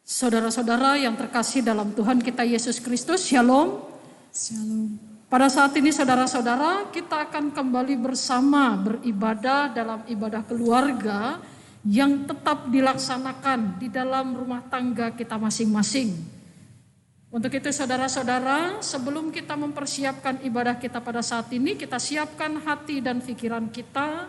Saudara-saudara yang terkasih dalam Tuhan kita Yesus Kristus, Shalom. Shalom. Pada saat ini saudara-saudara, kita akan kembali bersama beribadah dalam ibadah keluarga yang tetap dilaksanakan di dalam rumah tangga kita masing-masing. Untuk itu saudara-saudara, sebelum kita mempersiapkan ibadah kita pada saat ini, kita siapkan hati dan pikiran kita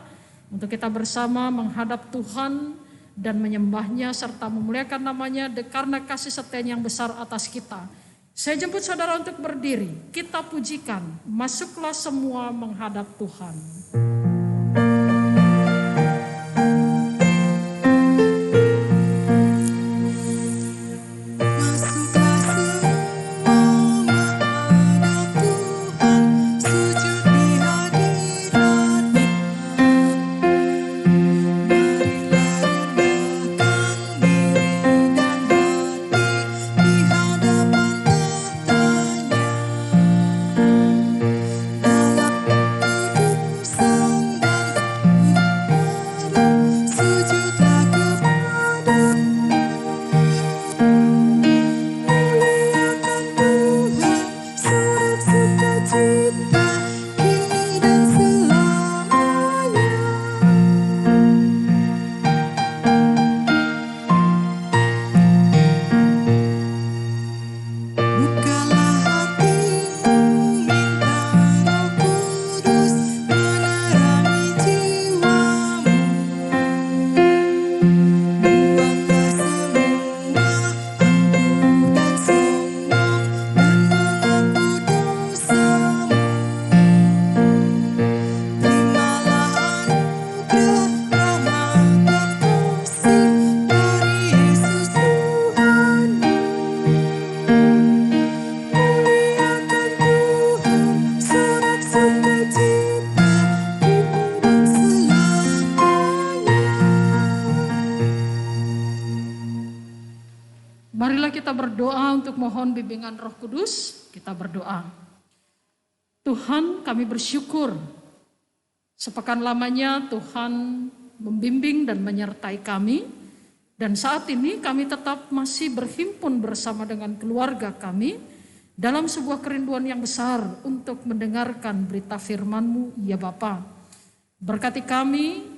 untuk kita bersama menghadap Tuhan dan menyembahnya serta memuliakan namanya karena kasih setia yang besar atas kita. Saya jemput saudara untuk berdiri, kita pujikan, masuklah semua menghadap Tuhan. Marilah kita berdoa untuk mohon bimbingan Roh Kudus. Kita berdoa. Tuhan, kami bersyukur sepekan lamanya Tuhan membimbing dan menyertai kami. Dan saat ini kami tetap masih berhimpun bersama dengan keluarga kami dalam sebuah kerinduan yang besar untuk mendengarkan berita firman-Mu, ya Bapa. Berkati kami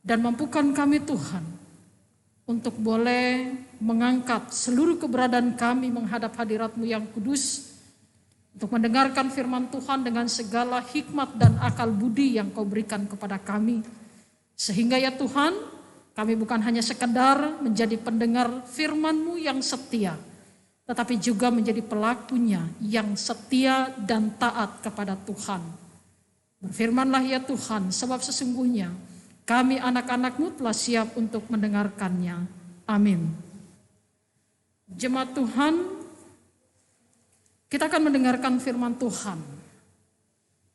dan mampukan kami Tuhan untuk boleh mengangkat seluruh keberadaan kami menghadap hadirat-Mu yang kudus, untuk mendengarkan firman Tuhan dengan segala hikmat dan akal budi yang Kau berikan kepada kami. Sehingga ya Tuhan, kami bukan hanya sekedar menjadi pendengar firman-Mu yang setia, tetapi juga menjadi pelakunya yang setia dan taat kepada Tuhan. Berfirmanlah ya Tuhan, sebab sesungguhnya kami anak-anak-Mu telah siap untuk mendengarkannya. Amin. Jemaat Tuhan, kita akan mendengarkan firman Tuhan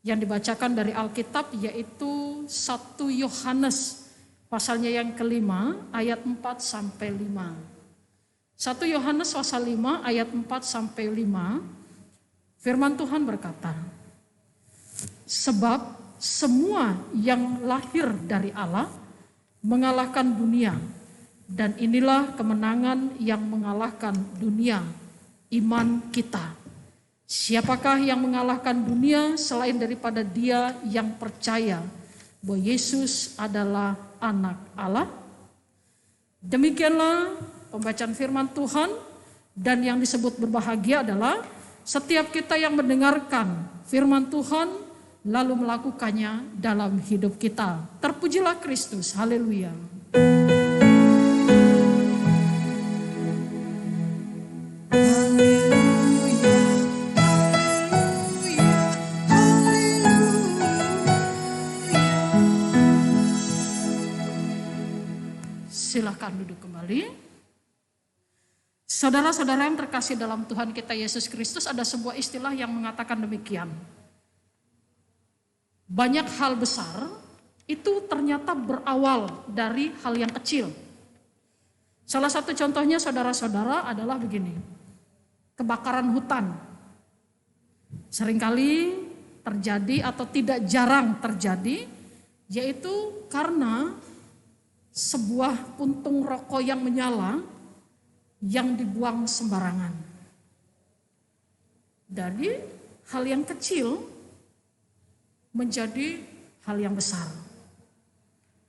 yang dibacakan dari Alkitab, yaitu 1 Yohanes pasalnya yang kelima ayat 4-5. 1 Yohanes pasal 5 ayat 4-5, firman Tuhan berkata, sebab semua yang lahir dari Allah mengalahkan dunia, dan inilah kemenangan yang mengalahkan dunia, iman kita. Siapakah yang mengalahkan dunia selain daripada dia yang percaya bahwa Yesus adalah anak Allah? Demikianlah pembacaan firman Tuhan, dan yang disebut berbahagia adalah setiap kita yang mendengarkan firman Tuhan lalu melakukannya dalam hidup kita. Terpujilah Kristus, haleluya. Silakan duduk kembali. Saudara-saudara yang terkasih dalam Tuhan kita Yesus Kristus, ada sebuah istilah yang mengatakan demikian. Banyak hal besar itu ternyata berawal dari hal yang kecil. Salah satu contohnya saudara-saudara adalah begini. Kebakaran hutan. Seringkali terjadi atau tidak jarang terjadi, yaitu karena sebuah puntung rokok yang menyala yang dibuang sembarangan. Dari hal yang kecil menjadi hal yang besar.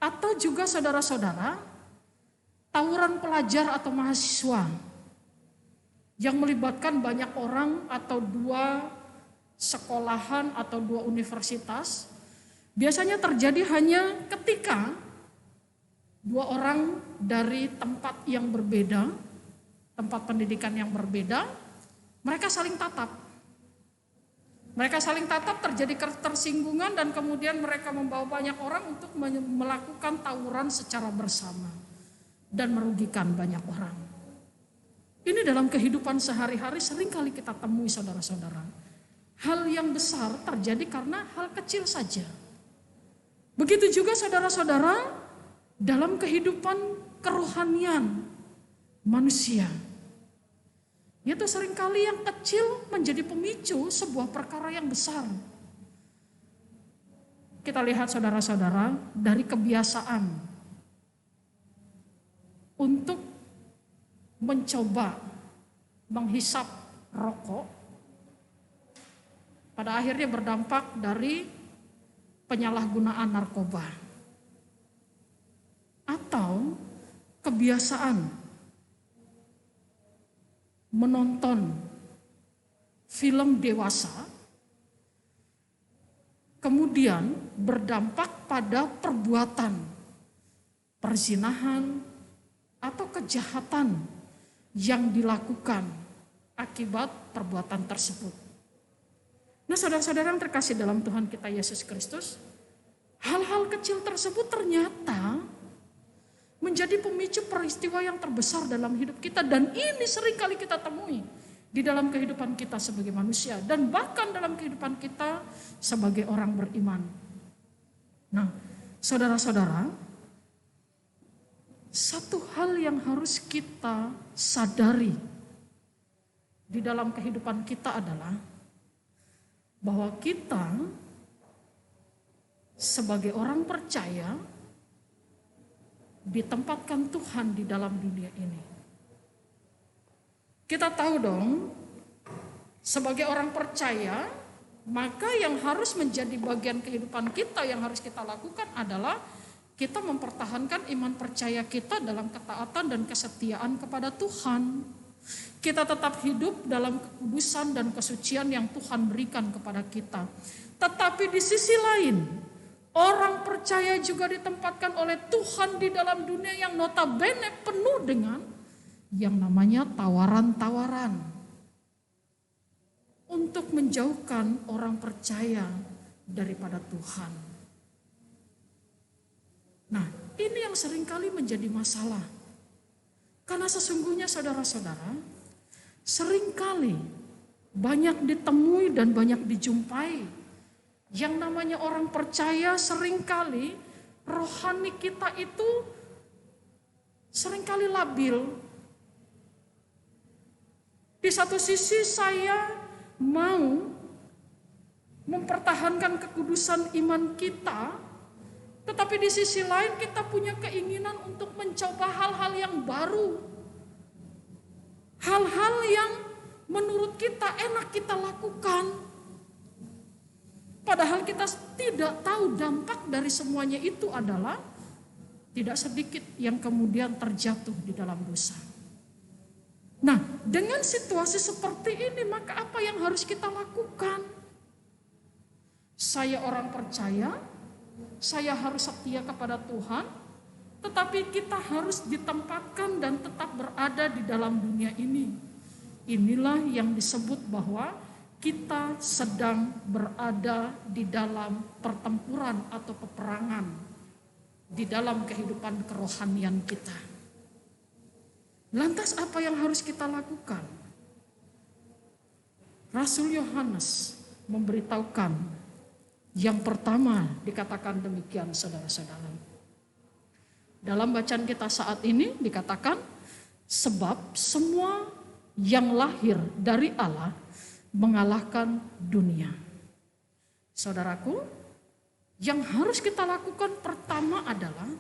Atau juga saudara-saudara, tawuran pelajar atau mahasiswa yang melibatkan banyak orang atau dua sekolahan atau dua universitas, biasanya terjadi hanya ketika dua orang dari tempat yang berbeda, tempat pendidikan yang berbeda, mereka saling tatap. Mereka saling tatap, terjadi ketersinggungan dan kemudian mereka membawa banyak orang untuk melakukan tawuran secara bersama dan merugikan banyak orang. Ini dalam kehidupan sehari-hari seringkali kita temui saudara-saudara. Hal yang besar terjadi karena hal kecil saja. Begitu juga saudara-saudara dalam kehidupan kerohanian manusia. Itu seringkali yang kecil menjadi pemicu sebuah perkara yang besar. Kita lihat saudara-saudara dari kebiasaan untuk mencoba menghisap rokok, pada akhirnya berdampak dari penyalahgunaan narkoba. Atau kebiasaan menonton film dewasa, kemudian berdampak pada perbuatan perzinahan atau kejahatan yang dilakukan akibat perbuatan tersebut. Nah, saudara-saudara yang terkasih dalam Tuhan kita Yesus Kristus, hal-hal kecil tersebut ternyata menjadi pemicu peristiwa yang terbesar dalam hidup kita, dan ini seringkali kita temui di dalam kehidupan kita sebagai manusia dan bahkan dalam kehidupan kita sebagai orang beriman. Nah, saudara-saudara, satu hal yang harus kita sadari di dalam kehidupan kita adalah bahwa kita sebagai orang percaya ditempatkan Tuhan di dalam dunia ini. Kita tahu dong, sebagai orang percaya, maka yang harus menjadi bagian kehidupan kita yang harus kita lakukan adalah kita mempertahankan iman percaya kita dalam ketaatan dan kesetiaan kepada Tuhan. Kita tetap hidup dalam kekudusan dan kesucian yang Tuhan berikan kepada kita. Tetapi di sisi lain, orang percaya juga ditempatkan oleh Tuhan di dalam dunia yang notabene penuh dengan yang namanya tawaran-tawaran untuk menjauhkan orang percaya daripada Tuhan. Nah, ini yang seringkali menjadi masalah. Karena sesungguhnya saudara-saudara, seringkali banyak ditemui dan banyak dijumpai yang namanya orang percaya, seringkali rohani kita itu seringkali labil. Di satu sisi saya mau mempertahankan kekudusan iman kita, tetapi di sisi lain kita punya keinginan untuk mencoba hal-hal yang baru. Hal-hal yang menurut kita enak kita lakukan. Padahal kita tidak tahu dampak dari semuanya itu adalah tidak sedikit yang kemudian terjatuh di dalam dosa. Nah, dengan situasi seperti ini, maka apa yang harus kita lakukan? Saya orang percaya, saya harus setia kepada Tuhan, tetapi kita harus ditempatkan dan tetap berada di dalam dunia ini. Inilah yang disebut bahwa kita sedang berada di dalam pertempuran atau peperangan di dalam kehidupan kerohanian kita. Lantas apa yang harus kita lakukan? Rasul Yohanes memberitahukan yang pertama, dikatakan demikian saudara-saudara. Dalam bacaan kita saat ini dikatakan, sebab semua yang lahir dari Allah mengalahkan dunia. Saudaraku, yang harus kita lakukan pertama adalah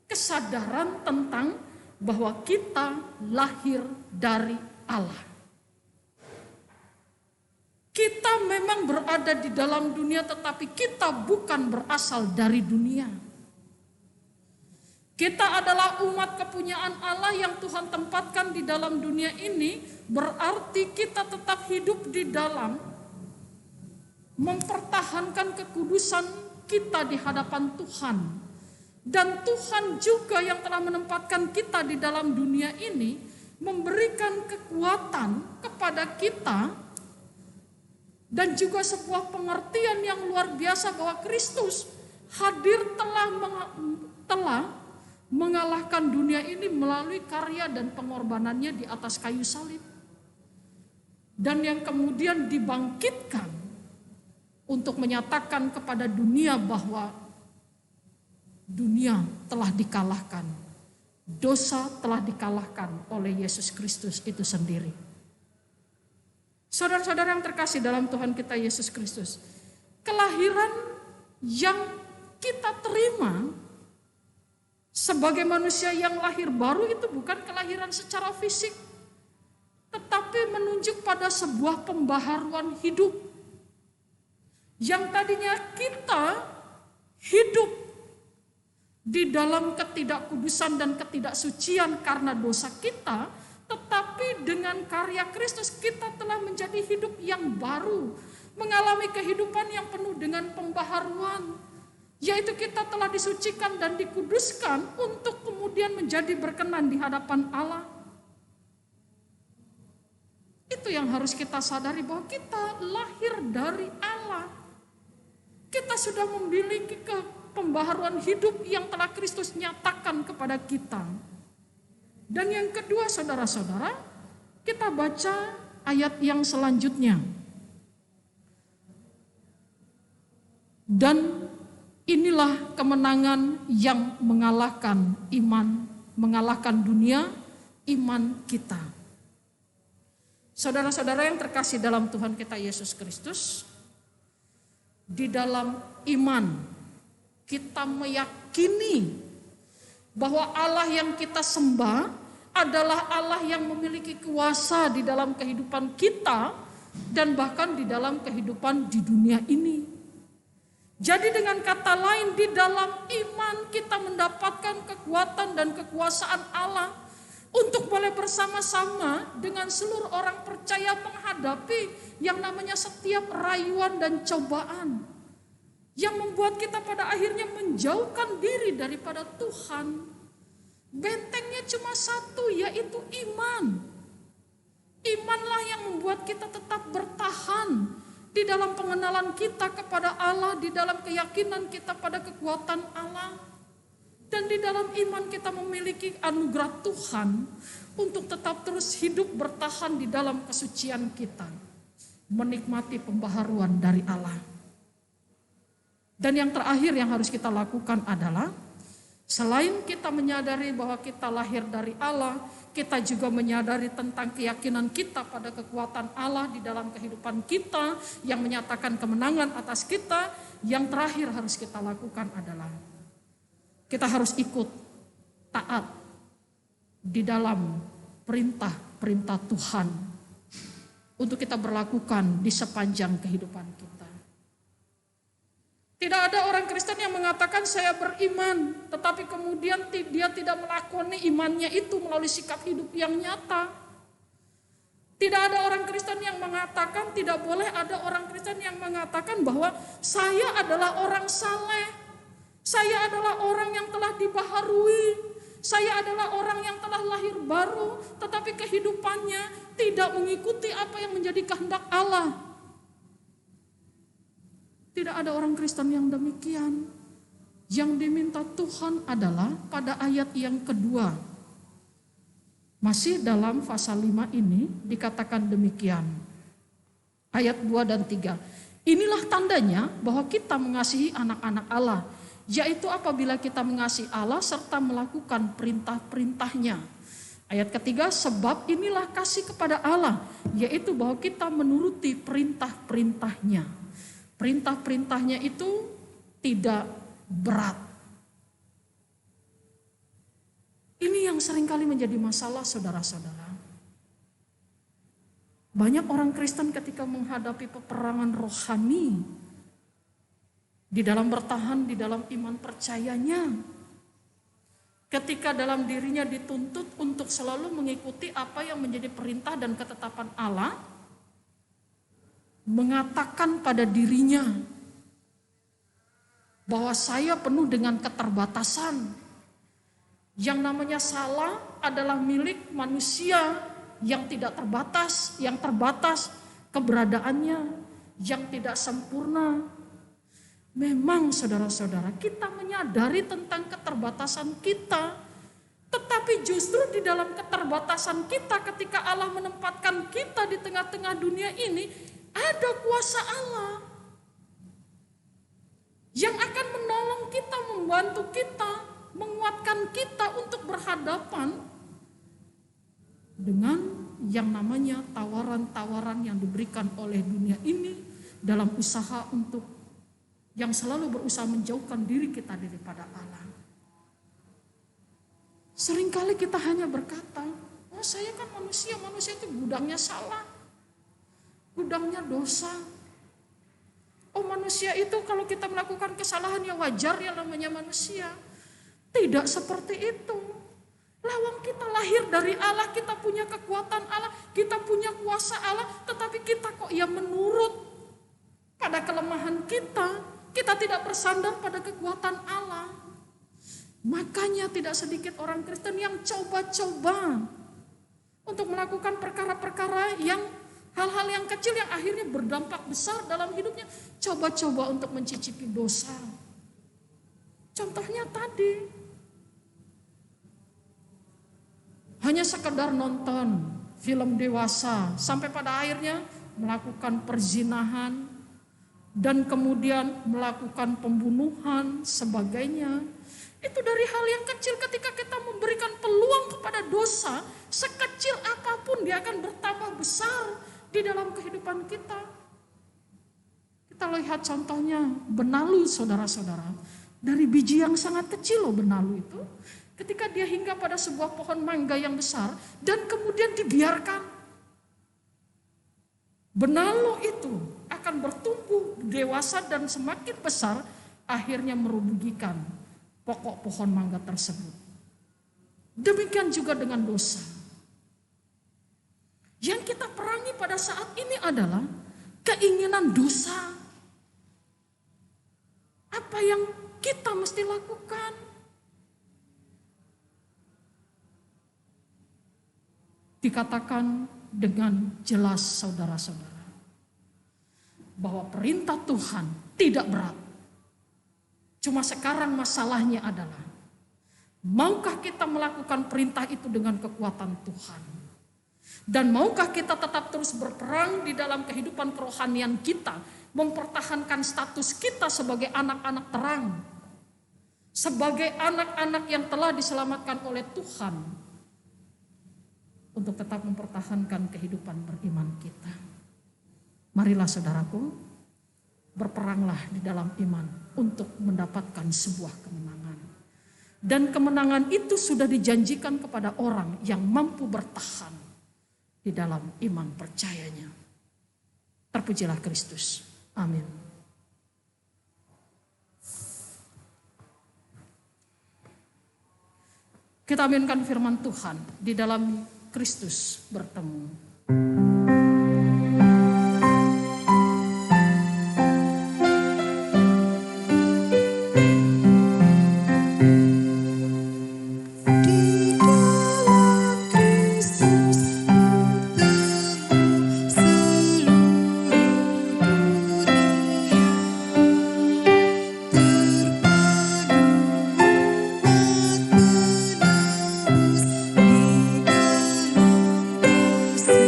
kesadaran tentang bahwa kita lahir dari Allah. Kita memang berada di dalam dunia, tetapi kita bukan berasal dari dunia. Kita adalah umat kepunyaan Allah yang Tuhan tempatkan di dalam dunia ini, berarti kita tetap hidup di dalam mempertahankan kekudusan kita di hadapan Tuhan. Dan Tuhan juga yang telah menempatkan kita di dalam dunia ini, memberikan kekuatan kepada kita dan juga sebuah pengertian yang luar biasa bahwa Kristus hadir telah mengalahkan dunia ini melalui karya dan pengorbanannya di atas kayu salib. Dan yang kemudian dibangkitkan untuk menyatakan kepada dunia bahwa dunia telah dikalahkan. Dosa telah dikalahkan oleh Yesus Kristus itu sendiri. Saudara-saudara yang terkasih dalam Tuhan kita Yesus Kristus, kelahiran yang kita terima sebagai manusia yang lahir baru itu bukan kelahiran secara fisik, tetapi menunjuk pada sebuah pembaharuan hidup. Yang tadinya kita hidup di dalam ketidakkudusan dan ketidaksucian karena dosa kita, tetapi dengan karya Kristus kita telah menjadi hidup yang baru, mengalami kehidupan yang penuh dengan pembaharuan, yaitu kita telah disucikan dan dikuduskan untuk kemudian menjadi berkenan di hadapan Allah. Itu yang harus kita sadari, bahwa kita lahir dari Allah. Kita sudah memiliki pembaharuan hidup yang telah Kristus nyatakan kepada kita. Dan yang kedua, saudara-saudara, kita baca ayat yang selanjutnya. Dan inilah kemenangan yang mengalahkan iman, mengalahkan dunia, iman kita. Saudara-saudara yang terkasih dalam Tuhan kita Yesus Kristus, di dalam iman kita meyakini bahwa Allah yang kita sembah adalah Allah yang memiliki kuasa di dalam kehidupan kita dan bahkan di dalam kehidupan di dunia ini. Jadi dengan kata lain, di dalam iman kita mendapatkan kekuatan dan kekuasaan Allah untuk boleh bersama-sama dengan seluruh orang percaya menghadapi yang namanya setiap rayuan dan cobaan yang membuat kita pada akhirnya menjauhkan diri daripada Tuhan. Bentengnya cuma satu, yaitu iman. Imanlah yang membuat kita tetap bertahan di dalam pengenalan kita kepada Allah, di dalam keyakinan kita pada kekuatan Allah. Dan di dalam iman kita memiliki anugerah Tuhan untuk tetap terus hidup bertahan di dalam kesucian kita, menikmati pembaharuan dari Allah. Dan yang terakhir yang harus kita lakukan adalah, selain kita menyadari bahwa kita lahir dari Allah, kita juga menyadari tentang keyakinan kita pada kekuatan Allah di dalam kehidupan kita yang menyatakan kemenangan atas kita. Yang terakhir harus kita lakukan adalah kita harus ikut taat di dalam perintah-perintah Tuhan untuk kita berlakukan di sepanjang kehidupan kita. Tidak ada orang Kristen yang mengatakan saya beriman, tetapi kemudian dia tidak melakoni imannya itu melalui sikap hidup yang nyata. Tidak ada orang Kristen yang mengatakan, tidak boleh ada orang Kristen yang mengatakan bahwa saya adalah orang saleh, saya adalah orang yang telah dibaharui, saya adalah orang yang telah lahir baru, tetapi kehidupannya tidak mengikuti apa yang menjadi kehendak Allah. Tidak ada orang Kristen yang demikian. Yang diminta Tuhan adalah pada ayat yang kedua. Masih dalam pasal 5 ini dikatakan demikian. Ayat 2 dan 3. Inilah tandanya bahwa kita mengasihi anak-anak Allah, yaitu apabila kita mengasihi Allah serta melakukan perintah-perintahnya. Ayat ketiga, sebab inilah kasih kepada Allah, yaitu bahwa kita menuruti perintah-perintahnya. Perintah-perintahnya itu tidak berat. Ini yang seringkali menjadi masalah saudara-saudara. Banyak orang Kristen ketika menghadapi peperangan rohani, di dalam bertahan, di dalam iman percayanya, ketika dalam dirinya dituntut untuk selalu mengikuti apa yang menjadi perintah dan ketetapan Allah, mengatakan pada dirinya bahwa saya penuh dengan keterbatasan. Yang namanya salah adalah milik manusia yang tidak terbatas, yang terbatas keberadaannya, yang tidak sempurna. Memang saudara-saudara, kita menyadari tentang keterbatasan kita, tetapi justru di dalam keterbatasan kita ketika Allah menempatkan kita di tengah-tengah dunia ini, ada kuasa Allah yang akan menolong kita, membantu kita, menguatkan kita untuk berhadapan dengan yang namanya tawaran-tawaran yang diberikan oleh dunia ini dalam usaha untuk yang selalu berusaha menjauhkan diri kita daripada Allah. Seringkali kita hanya berkata, oh saya kan manusia itu gudangnya salah, gudangnya dosa. Oh manusia itu kalau kita melakukan kesalahan ya wajar ya namanya manusia. Tidak seperti itu. Lawang kita lahir dari Allah, kita punya kekuatan Allah, kita punya kuasa Allah, tetapi kita kok ya menurut pada kelemahan kita, kita tidak bersandar pada kekuatan Allah. Makanya tidak sedikit orang Kristen yang coba-coba untuk melakukan perkara-perkara yang hal-hal yang kecil yang akhirnya berdampak besar dalam hidupnya, coba-coba untuk mencicipi dosa. Contohnya tadi, hanya sekedar nonton film dewasa sampai pada akhirnya melakukan perzinahan dan kemudian melakukan pembunuhan sebagainya. Itu dari hal yang kecil. Ketika kita memberikan peluang kepada dosa, sekecil apapun dia akan bertambah besar di dalam kehidupan kita. Kita lihat contohnya benalu saudara-saudara. Dari biji yang sangat kecil loh benalu itu. Ketika dia hingga pada sebuah pohon mangga yang besar dan kemudian dibiarkan. Benalu itu akan bertumbuh dewasa dan semakin besar akhirnya merugikan pokok pohon mangga tersebut. Demikian juga dengan dosa. Yang kita perangi pada saat ini adalah keinginan dosa. Apa yang kita mesti lakukan? Dikatakan dengan jelas saudara-saudara bahwa perintah Tuhan tidak berat. Cuma sekarang masalahnya adalah maukah kita melakukan perintah itu dengan kekuatan Tuhan? Dan maukah kita tetap terus berperang di dalam kehidupan kerohanian kita, mempertahankan status kita sebagai anak-anak terang, sebagai anak-anak yang telah diselamatkan oleh Tuhan, untuk tetap mempertahankan kehidupan beriman kita. Marilah saudaraku, berperanglah di dalam iman untuk mendapatkan sebuah kemenangan. Dan kemenangan itu sudah dijanjikan kepada orang yang mampu bertahan di dalam iman percayanya. Terpujilah Kristus. Amin. Kita aminkan firman Tuhan di dalam Kristus bertemu. See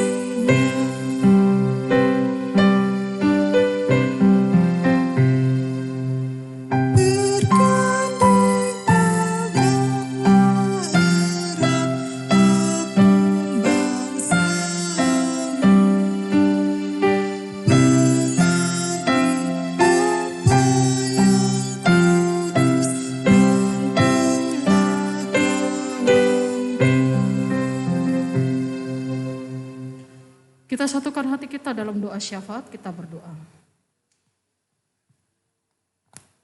Kita satukan hati kita dalam doa syafaat, kita berdoa.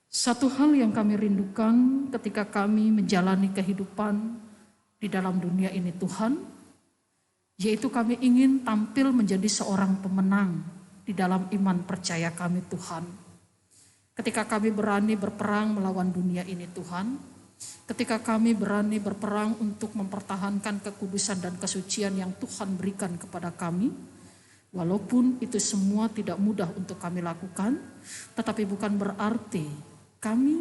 Satu hal yang kami rindukan ketika kami menjalani kehidupan di dalam dunia ini Tuhan, yaitu kami ingin tampil menjadi seorang pemenang di dalam iman percaya kami Tuhan. Ketika kami berani berperang melawan dunia ini Tuhan, ketika kami berani berperang untuk mempertahankan kekudusan dan kesucian yang Tuhan berikan kepada kami, walaupun itu semua tidak mudah untuk kami lakukan, tetapi bukan berarti kami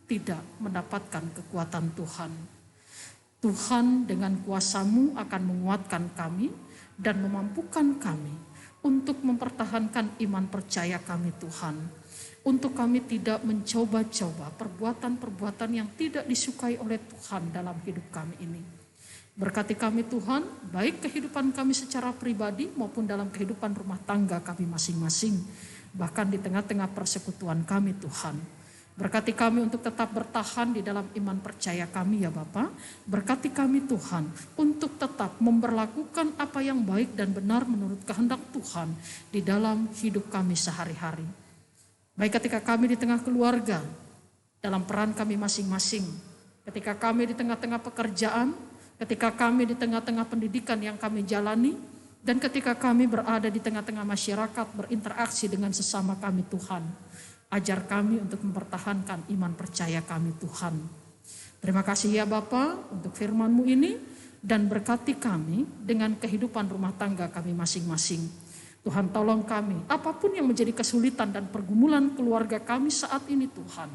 tidak mendapatkan kekuatan Tuhan. Tuhan dengan kuasa-Mu akan menguatkan kami dan memampukan kami untuk mempertahankan iman percaya kami Tuhan. Untuk kami tidak mencoba-coba perbuatan-perbuatan yang tidak disukai oleh Tuhan dalam hidup kami ini. Berkati kami Tuhan, baik kehidupan kami secara pribadi maupun dalam kehidupan rumah tangga kami masing-masing. Bahkan di tengah-tengah persekutuan kami Tuhan. Berkati kami untuk tetap bertahan di dalam iman percaya kami ya Bapa. Berkati kami Tuhan untuk tetap memperlakukan apa yang baik dan benar menurut kehendak Tuhan di dalam hidup kami sehari-hari. Baik ketika kami di tengah keluarga, dalam peran kami masing-masing. Ketika kami di tengah-tengah pekerjaan, ketika kami di tengah-tengah pendidikan yang kami jalani, dan ketika kami berada di tengah-tengah masyarakat berinteraksi dengan sesama kami Tuhan. Ajar kami untuk mempertahankan iman percaya kami Tuhan. Terima kasih ya Bapa untuk firman-Mu ini dan berkati kami dengan kehidupan rumah tangga kami masing-masing. Tuhan tolong kami, apapun yang menjadi kesulitan dan pergumulan keluarga kami saat ini Tuhan.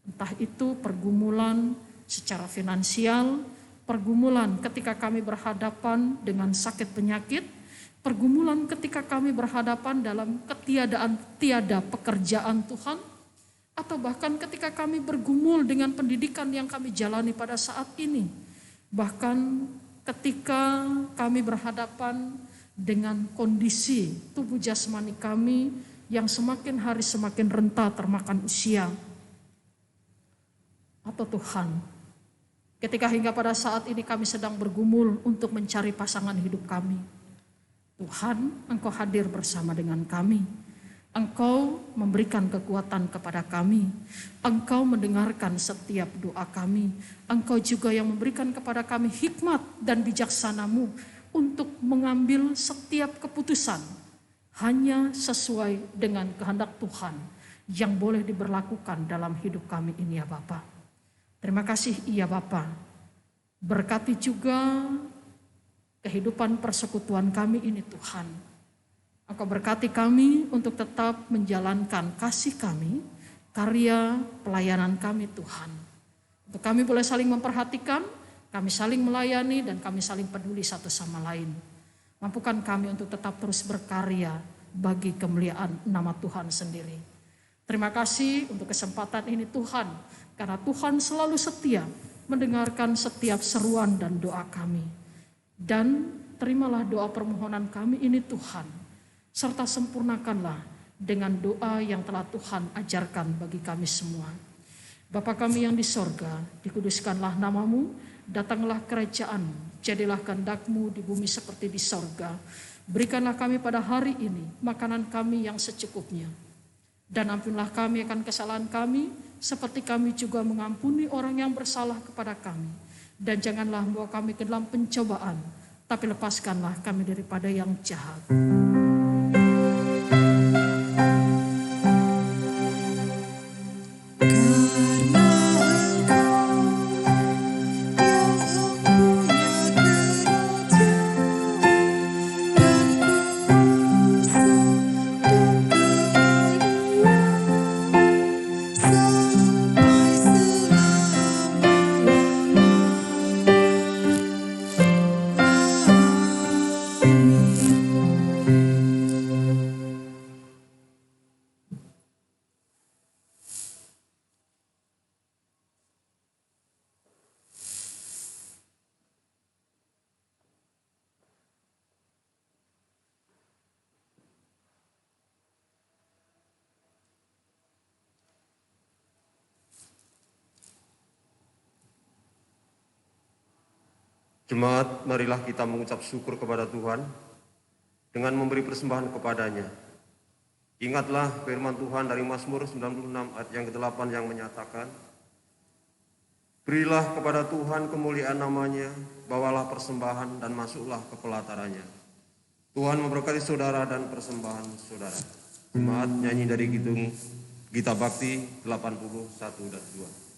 Entah itu pergumulan secara finansial, pergumulan ketika kami berhadapan dengan sakit penyakit, pergumulan ketika kami berhadapan dalam ketiadaan tiada pekerjaan Tuhan, atau bahkan ketika kami bergumul dengan pendidikan yang kami jalani pada saat ini. Bahkan ketika kami berhadapan dengan kondisi tubuh jasmani kami yang semakin hari semakin renta termakan usia. Atau Tuhan, ketika hingga pada saat ini kami sedang bergumul untuk mencari pasangan hidup kami. Tuhan, Engkau hadir bersama dengan kami. Engkau memberikan kekuatan kepada kami. Engkau mendengarkan setiap doa kami. Engkau juga yang memberikan kepada kami hikmat dan bijaksana-Mu untuk mengambil setiap keputusan hanya sesuai dengan kehendak Tuhan yang boleh diberlakukan dalam hidup kami ini ya Bapa. Terima kasih ya Bapa. Berkati juga kehidupan persekutuan kami ini Tuhan. Engkau berkati kami untuk tetap menjalankan kasih kami, karya pelayanan kami Tuhan. Untuk kami boleh saling memperhatikan, kami saling melayani dan kami saling peduli satu sama lain. Mampukan kami untuk tetap terus berkarya bagi kemuliaan nama Tuhan sendiri. Terima kasih untuk kesempatan ini Tuhan, karena Tuhan selalu setia mendengarkan setiap seruan dan doa kami. Dan terimalah doa permohonan kami ini Tuhan, serta sempurnakanlah dengan doa yang telah Tuhan ajarkan bagi kami semua. Bapa kami yang di sorga, dikuduskanlah nama-Mu, datanglah kerajaan-Mu, jadilah kehendak-Mu di bumi seperti di sorga. Berikanlah kami pada hari ini makanan kami yang secukupnya. Dan ampunilah kami akan kesalahan kami, seperti kami juga mengampuni orang yang bersalah kepada kami. Dan janganlah membawa kami ke dalam pencobaan, tapi lepaskanlah kami daripada yang jahat. Jemaat, marilah kita mengucap syukur kepada Tuhan dengan memberi persembahan kepadanya. Ingatlah firman Tuhan dari Mazmur 96 ayat yang ke-8 yang menyatakan, berilah kepada Tuhan kemuliaan namanya, bawalah persembahan dan masuklah ke pelatarannya. Tuhan memberkati saudara dan persembahan saudara. Jemaat nyanyi dari Kidung Gita Bakti 81 dan 2.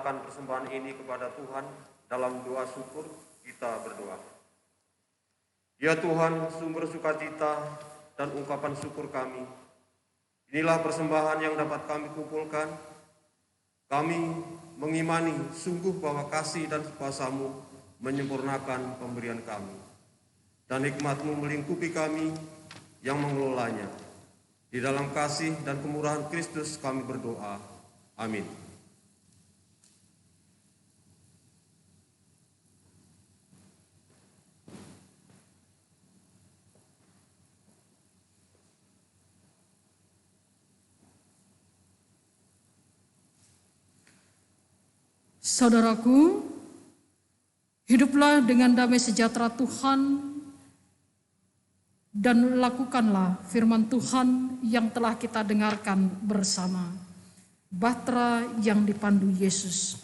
Persembahan ini kepada Tuhan dalam doa syukur kita berdoa. Ya Tuhan, sumber sukacita dan ungkapan syukur kami, inilah persembahan yang dapat kami kumpulkan. Kami mengimani sungguh bahwa kasih dan kuasa-Mu menyempurnakan pemberian kami, dan hikmat-Mu melingkupi kami yang mengelolanya. Di dalam kasih dan kemurahan Kristus kami berdoa. Amin. Saudaraku, hiduplah dengan damai sejahtera Tuhan dan lakukanlah firman Tuhan yang telah kita dengarkan bersama. Bahtera yang dipandu Yesus.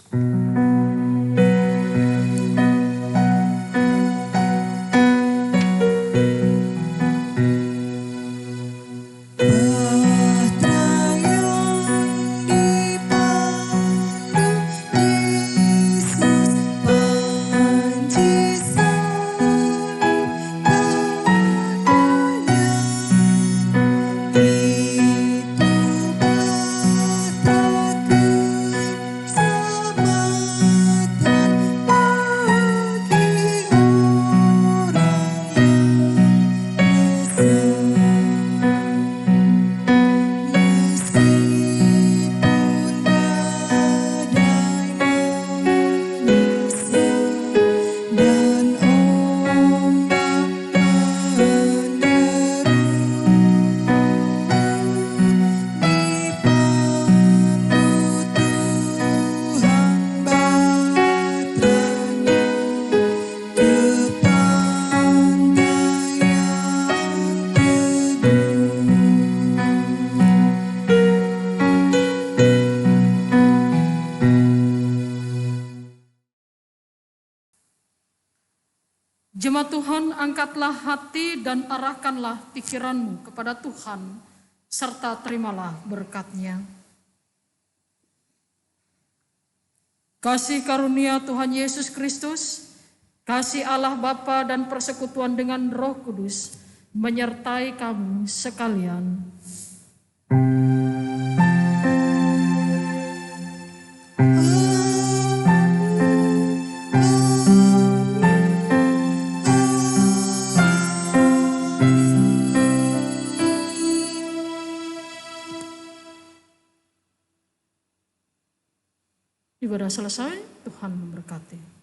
Jemaat Tuhan, angkatlah hati dan arahkanlah pikiranmu kepada Tuhan serta terimalah berkat-Nya. Kasih karunia Tuhan Yesus Kristus, kasih Allah Bapa dan persekutuan dengan Roh Kudus menyertai kamu sekalian. Ibadah selesai, Tuhan memberkati.